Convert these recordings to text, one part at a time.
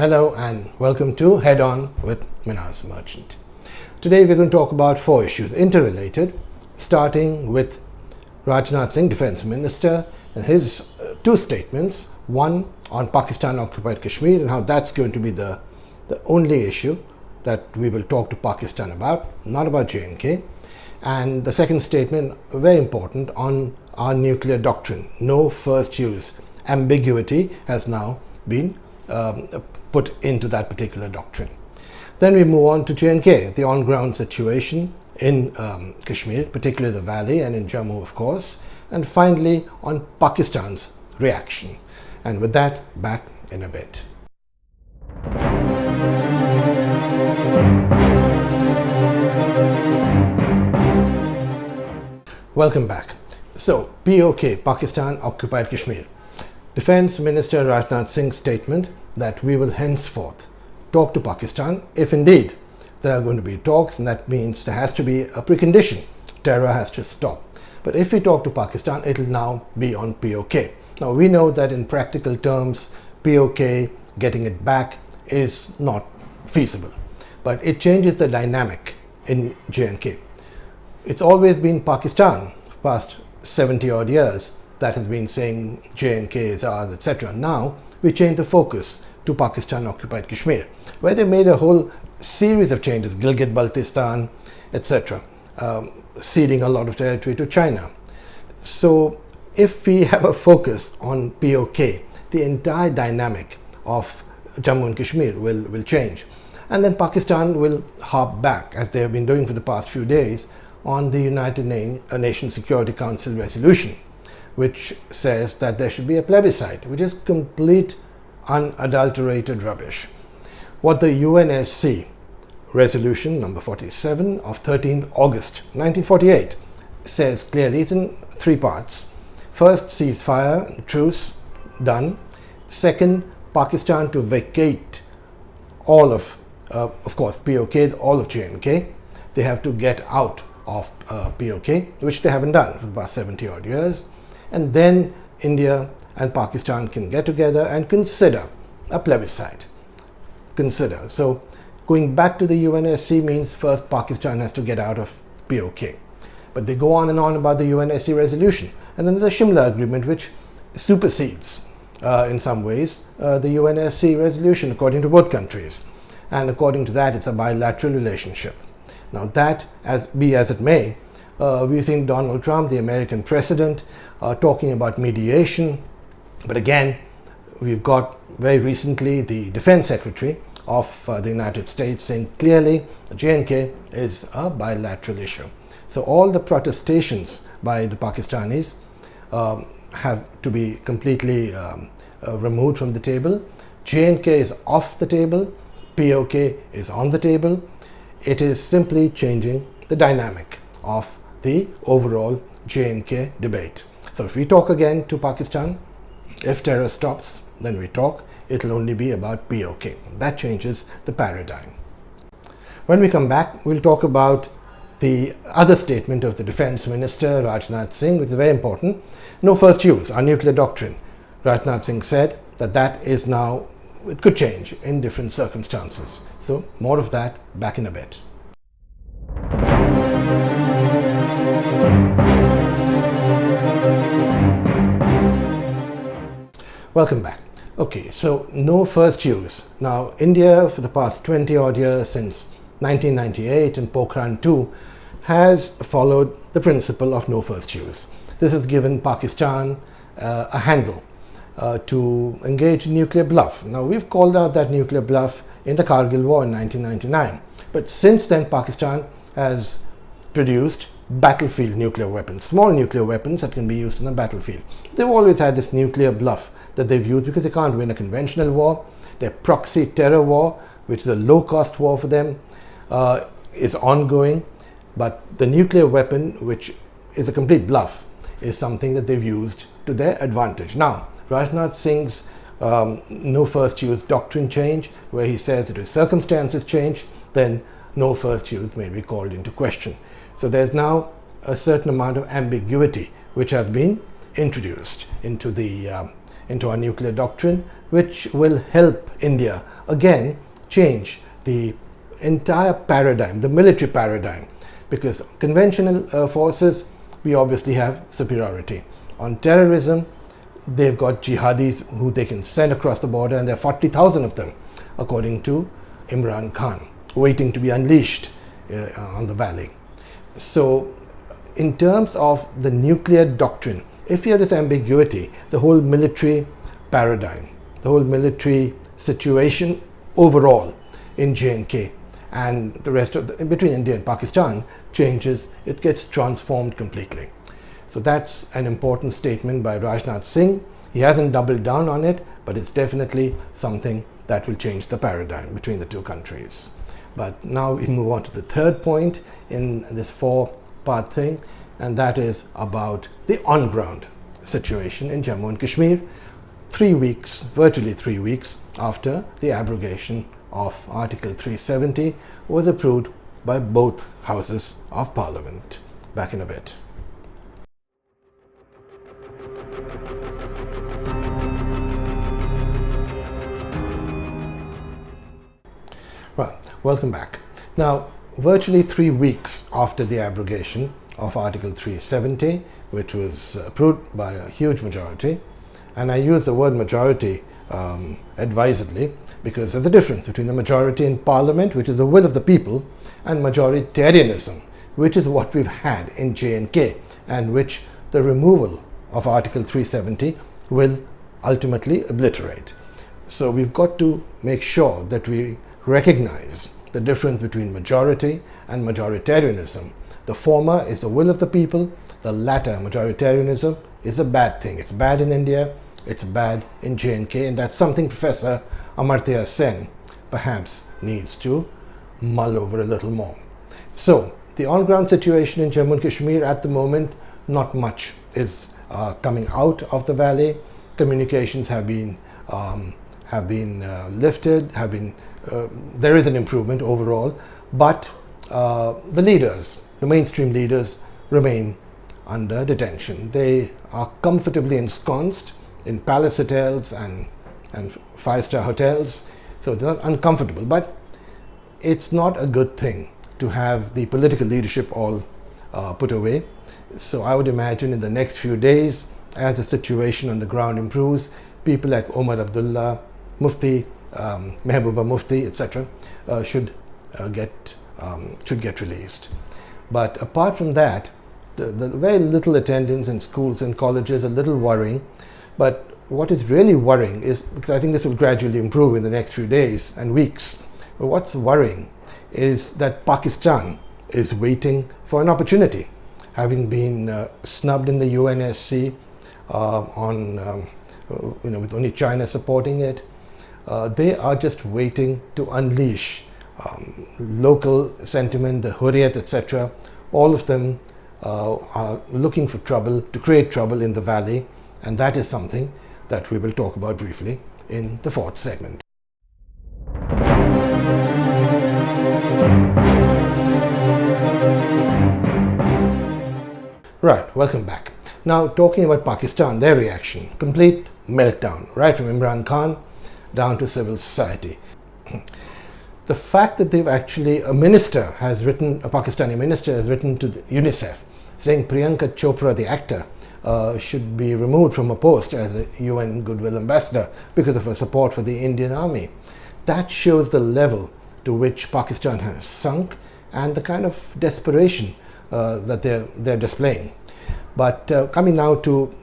Hello and welcome to Head On with Minaz Merchant. Today we're going to talk about four issues interrelated, starting with Rajnath Singh, Defence Minister, and his two statements, one on Pakistan-occupied Kashmir and how that's going to be the only issue that we will talk to Pakistan about, not about J&K. And the second statement, very important, on our nuclear doctrine. No first use. Ambiguity has now been put into that particular doctrine. Then we move on to J&K, the on-ground situation in Kashmir, particularly the valley, and in Jammu, of course. And finally, on Pakistan's reaction. And with that, back in a bit. Welcome back. So, PoK, Pakistan-occupied Kashmir. Defence Minister Rajnath Singh's statement that we will henceforth talk to Pakistan if indeed there are going to be talks, and that means there has to be a precondition. Terror has to stop. But if we talk to Pakistan, it will now be on PoK. Now we know that in practical terms, PoK, getting it back, is not feasible. But it changes the dynamic in J&K. It's always been Pakistan, past 70 odd years, that has been saying J&K is ours, etc. Now we change the focus to Pakistan-occupied Kashmir, where they made a whole series of changes, Gilgit-Baltistan, etc., ceding a lot of territory to China. So if we have a focus on PoK, the entire dynamic of Jammu and Kashmir will change. And then Pakistan will harp back, as they have been doing for the past few days, on the United Nations Security Council resolution, which says that there should be a plebiscite, which is complete unadulterated rubbish. What the UNSC resolution number 47 of 13th August 1948 says clearly, it's in three parts. First, ceasefire, truce, done. Second, Pakistan to vacate all of course, PoK, all of J&K. They have to get out of PoK, which they haven't done for the past 70 odd years. And then India and Pakistan can get together and consider a plebiscite. Consider. So going back to the UNSC means first Pakistan has to get out of PoK. But they go on and on about the UNSC resolution. And then there's a Shimla agreement which supersedes in some ways the UNSC resolution according to both countries. And according to that, it's a bilateral relationship. Now that, as it may, we've seen Donald Trump, the American president, talking about mediation. But again, we've got very recently the Defense Secretary of the United States saying clearly J&K is a bilateral issue. So all the protestations by the Pakistanis have to be completely removed from the table. J&K is off the table. PoK is on the table. It is simply changing the dynamic of the overall J&K debate. So if we talk again to Pakistan, if terror stops, then we talk. It'll only be about PoK. That changes the paradigm. When we come back, we'll talk about the other statement of the Defence Minister, Rajnath Singh, which is very important. No first use, our nuclear doctrine. Rajnath Singh said that is now, it could change in different circumstances. So more of that back in a bit. Welcome back. Okay, so no first use. Now India, for the past 20 odd years, since 1998 and Pokhran 2, has followed the principle of no first use. This has given Pakistan a handle to engage in nuclear bluff. Now we've called out that nuclear bluff in the Kargil War in 1999. But since then, Pakistan has produced battlefield nuclear weapons, small nuclear weapons that can be used in the battlefield. They've always had this nuclear bluff that they've used because they can't win a conventional war. Their proxy terror war, which is a low-cost war for them, is ongoing. But the nuclear weapon, which is a complete bluff, is something that they've used to their advantage. Now, Rajnath Singh's no first use doctrine change, where he says that if circumstances change, then no first use may be called into question. So there's now a certain amount of ambiguity which has been introduced into the into our nuclear doctrine, which will help India again change the entire paradigm, the military paradigm, because conventional forces, we obviously have superiority. On terrorism, they've got jihadis who they can send across the border, and there are 40,000 of them, according to Imran Khan, waiting to be unleashed on the valley. So in terms of the nuclear doctrine, if you have this ambiguity, the whole military paradigm, the whole military situation overall in J&K and the rest of between India and Pakistan changes, it gets transformed completely. So that's an important statement by Rajnath Singh. He hasn't doubled down on it, but it's definitely something that will change the paradigm between the two countries. But now we move on to the third point in this four-part thing, and that is about the on-ground situation in Jammu and Kashmir, 3 weeks, virtually 3 weeks after the abrogation of Article 370 was approved by both houses of Parliament. Back in a bit. Well, welcome back. Now, virtually 3 weeks after the abrogation of Article 370, which was approved by a huge majority, and I use the word majority advisedly because there's a difference between the majority in Parliament, which is the will of the people, and majoritarianism, which is what we've had in J&K, and which the removal of Article 370 will ultimately obliterate. So we've got to make sure that we recognize the difference between majority and majoritarianism. The former is the will of the people, the latter, majoritarianism, is a bad thing. It's bad in India, it's bad in J&K, and that's something Professor Amartya Sen perhaps needs to mull over a little more. So the on-ground situation in Jammu and Kashmir at the moment, not much is coming out of the valley. Communications have been lifted, there is an improvement overall, but the leaders, the mainstream leaders, remain under detention. They are comfortably ensconced in palace hotels and five-star hotels, so they're not uncomfortable, but it's not a good thing to have the political leadership all put away. So I would imagine in the next few days, as the situation on the ground improves, people like Omar Abdullah, Mufti, Mehbooba Mufti, etc., should get released. But apart from that, the very little attendance in schools and colleges is a little worrying. But what is really worrying is, because I think this will gradually improve in the next few days and weeks, but what's worrying is that Pakistan is waiting for an opportunity, having been snubbed in the UNSC with only China supporting it. They are just waiting to unleash local sentiment, the Hurriyat, etc. All of them are looking for trouble, to create trouble in the valley, and that is something that we will talk about briefly in the fourth segment. Right, welcome back. Now, talking about Pakistan, their reaction, complete meltdown, right from Imran Khan down to civil society. The fact that they've actually, a Pakistani minister has written to UNICEF saying Priyanka Chopra, the actor, should be removed from her post as a UN Goodwill Ambassador because of her support for the Indian Army. That shows the level to which Pakistan has sunk and the kind of desperation that they're displaying. But coming now to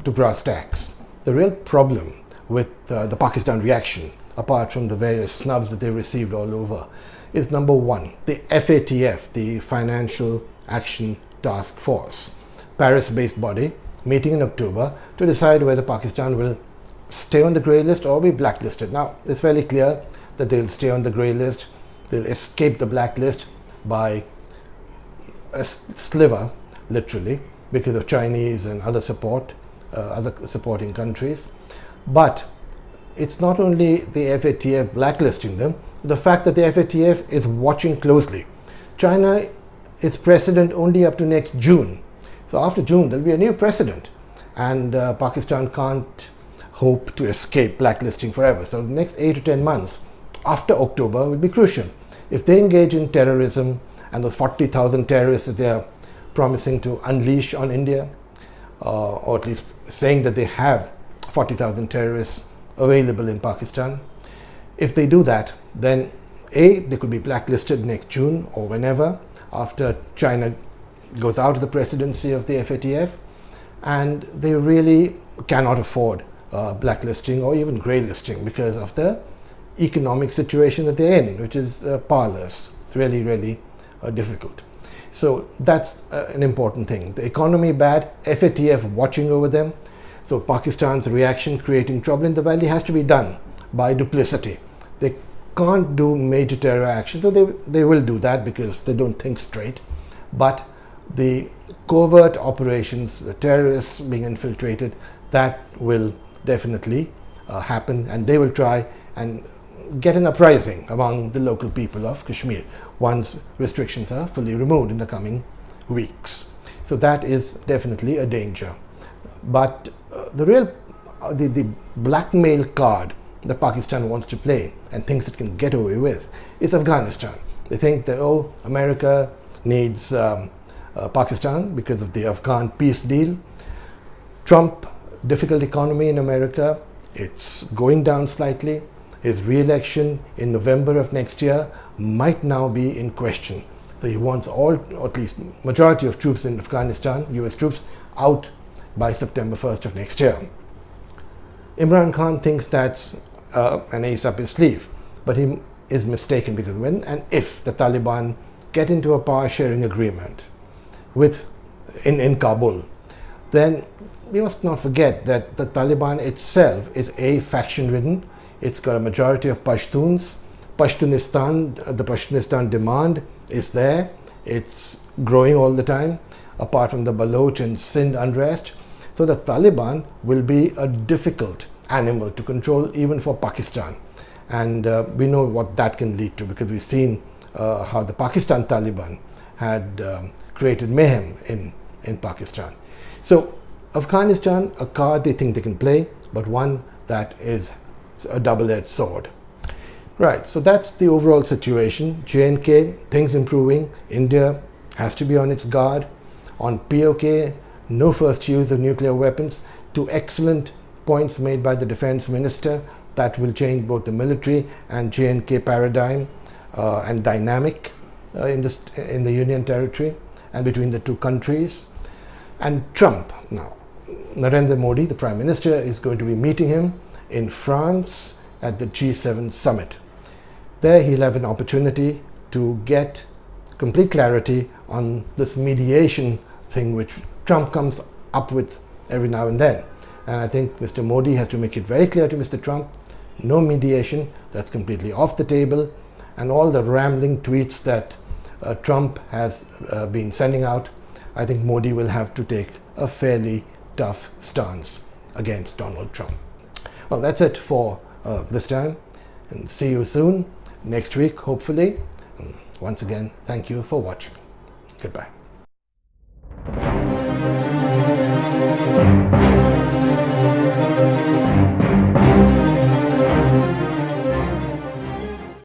brass tacks, the real problem with the Pakistan reaction, apart from the various snubs that they received all over, is number one, the FATF, the Financial Action Task Force, Paris-based body, meeting in October to decide whether Pakistan will stay on the grey list or be blacklisted. Now, it's fairly clear that they'll stay on the grey list. They'll escape the blacklist by a sliver, literally, because of Chinese and other support, other supporting countries. But it's not only the FATF blacklisting them, the fact that the FATF is watching closely. China is president only up to next June. So after June, there'll be a new president. And Pakistan can't hope to escape blacklisting forever. So the next 8 to 10 months after October will be crucial. If they engage in terrorism and those 40,000 terrorists that they are promising to unleash on India, or at least saying that they have 40,000 terrorists available in Pakistan, if they do that, then A, they could be blacklisted next June or whenever after China goes out of the presidency of the FATF, and they really cannot afford blacklisting or even grey listing because of the economic situation that they're in, which is parlous. It's really, really difficult. So that's an important thing. The economy bad, FATF watching over them. So Pakistan's reaction, creating trouble in the valley, has to be done by duplicity. They can't do major terror action, so they will do that because they don't think straight. But the covert operations, the terrorists being infiltrated, that will definitely happen, and they will try and get an uprising among the local people of Kashmir once restrictions are fully removed in the coming weeks. So that is definitely a danger. But the blackmail card that Pakistan wants to play and thinks it can get away with is Afghanistan. They think that, oh, America needs Pakistan because of the Afghan peace deal. Trump, difficult economy in America, it's going down slightly. His re-election in November of next year might now be in question. So he wants all, or at least majority of troops in Afghanistan, US troops, out by September 1st of next year. Imran Khan thinks that's an ace up his sleeve, but he is mistaken, because when and if the Taliban get into a power sharing agreement in Kabul, then we must not forget that the Taliban itself is A, faction ridden. It's got a majority of Pashtuns. The Pashtunistan demand is there. It's growing all the time, apart from the Baloch and Sindh unrest. So the Taliban will be a difficult animal to control even for Pakistan. And we know what that can lead to, because we've seen how the Pakistan Taliban had created mayhem in Pakistan. So Afghanistan, a card they think they can play, but one that is a double-edged sword. Right, so that's the overall situation. J&K, things improving. India has to be on its guard. On PoK, no first use of nuclear weapons. Two excellent points made by the defense minister that will change both the military and J&K paradigm and dynamic in the Union territory and between the two countries. And Trump, now Narendra Modi, the Prime Minister, is going to be meeting him in France at the G7 summit. There he'll have an opportunity to get complete clarity on this mediation thing which Trump comes up with every now and then. And I think Mr. Modi has to make it very clear to Mr. Trump, no mediation, that's completely off the table. And all the rambling tweets that Trump has been sending out, I think Modi will have to take a fairly tough stance against Donald Trump. Well, that's it for this time, and see you soon next week, hopefully. And once again, thank you for watching. Goodbye.